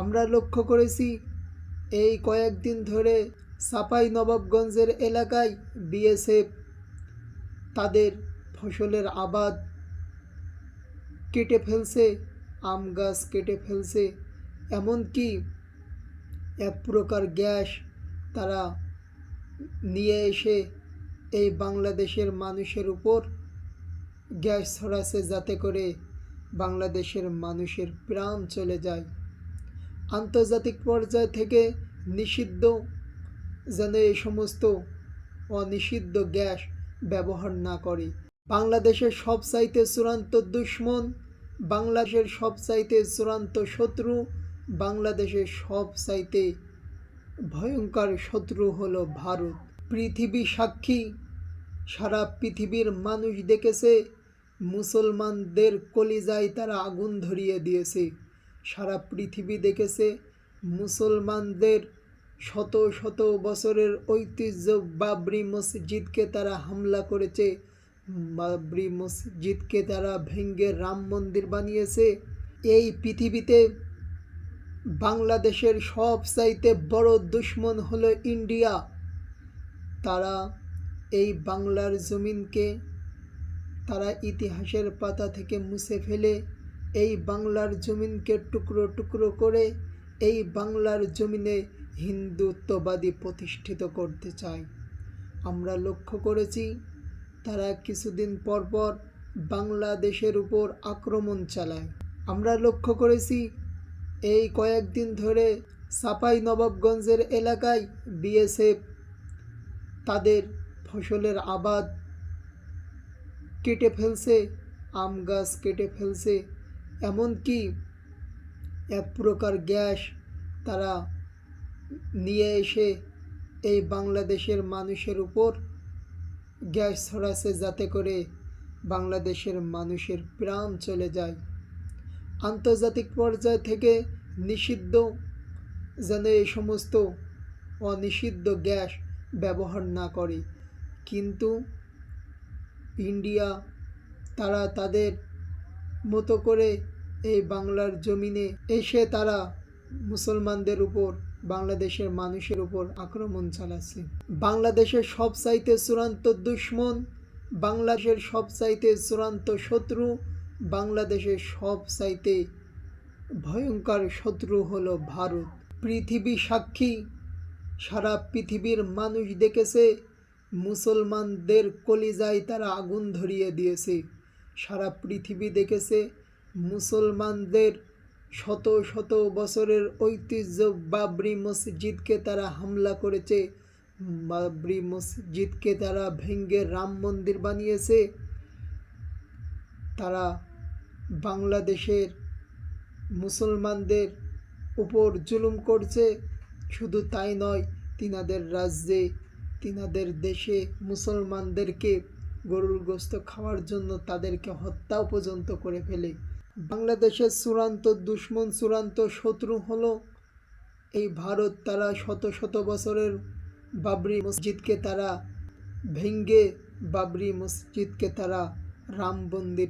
আমরা লক্ষ্য করেছি এই কয়েকদিন ধরে চাঁপাইনবাবগঞ্জের এলাকায় বিএসএফ তাদের ফসলের আবাদ কেটে ফেলছে, আম গাছ কেটে ফেলছে, এমনকি এক প্রকার গ্যাস তারা নিয়ে এসে এই বাংলাদেশের মানুষের উপর গ্যাস ছড়াচ্ছে যাতে করে বাংলাদেশের মানুষের প্রাণ চলে যায়। আন্তর্জাতিক পর্যায় থেকে নিষিদ্ধ যেন এই সমস্ত অনিষিদ্ধ গ্যাস ব্যবহার না করে। বাংলাদেশের সবচাইতে চূড়ান্ত দুশ্মন, বাংলাদেশের সবচাইতে চূড়ান্ত শত্রু, বাংলাদেশের সবচাইতে ভয়ঙ্কর শত্রু হলো ভারত। পৃথিবী সাক্ষী, সারা পৃথিবীর মানুষ দেখেছে মুসলমানদের কলিজায় তারা আগুন ধরিয়ে দিয়েছে। সারা পৃথিবী দেখেছে মুসলমানদের শত শত বছরের ঐতিহ্য বাবরি মসজিদকে তারা হামলা করেছে, বাবরি মসজিদকে তারা ভেঙে রাম মন্দির বানিয়েছে। এই পৃথিবীতে বাংলাদেশের সবচাইতে বড় দুশ্মন হলো ইন্ডিয়া। তারা এই বাংলার জমিনকে তারা ইতিহাসের পাতা থেকে মুছে ফেলে এই বাংলার জমিনকে টুকরো টুকরো করে এই বাংলার জমিনে হিন্দুত্ববাদী প্রতিষ্ঠিত করতে চায়। আমরা লক্ষ্য করেছি তারা কিছুদিন পর পর বাংলাদেশের উপর আক্রমণ চালায়। আমরা লক্ষ্য করেছি এই কয়েকদিন ধরে চাঁপাইনবাবগঞ্জের এলাকায় বিএসএফ তাদের ফসলের আবাদ কেটে ফেলছে, আম গাছ কেটে ফেলছে, এমনকি এক প্রকার গ্যাস তারা নিয়ে এসে এই বাংলাদেশের মানুষের উপর গ্যাস ছড়াচ্ছে যাতে করে বাংলাদেশের মানুষের প্রাণ চলে যায়। আন্তর্জাতিক পর্যায় থেকে নিষিদ্ধ যেন এই সমস্ত অনিষিদ্ধ গ্যাস ব্যবহার না করে, কিন্তু ইন্ডিয়া তারা তাদের মতো করে এই বাংলার জমিনে এসে তারা মুসলমানদের উপর, বাংলাদেশের মানুষের উপর আক্রমণ চালাচ্ছে। বাংলাদেশের সবচাইতে চূড়ান্ত দুশ্মন, বাংলাদেশের সবচাইতে চূড়ান্ত শত্রু, বাংলাদেশের সবচাইতে ভয়ঙ্কর শত্রু হলো ভারত। পৃথিবী সাক্ষী, সারা পৃথিবীর মানুষ দেখেছে মুসলমানদের কলিজায় তারা আগুন ধরিয়ে দিয়েছে। সারা পৃথিবী দেখেছে মুসলমানদের শত শত বছরের ঐতিহ্য বাবরি মসজিদকে তারা হামলা করেছে, বাবরি মসজিদকে তারা ভেঙে রাম মন্দির বানিয়েছে। তারা বাংলাদেশের মুসলমানদের উপর জুলুম করছে। শুধু তাই নয়, তিনাদের রাজ্যে, তিনাদের দেশে মুসলমানদেরকে গরুর গোশত খাওয়ার জন্য তাদেরকে হত্যাও পর্যন্ত করে ফেলে। বাংলাদেশের চূড়ান্ত দুশ্মন, চূড়ান্ত শত্রু হলো এই ভারত। তারা শত শত বছরের বাবরি মসজিদকে তারা ভেঙে বাবরি মসজিদকে তারা রাম মন্দির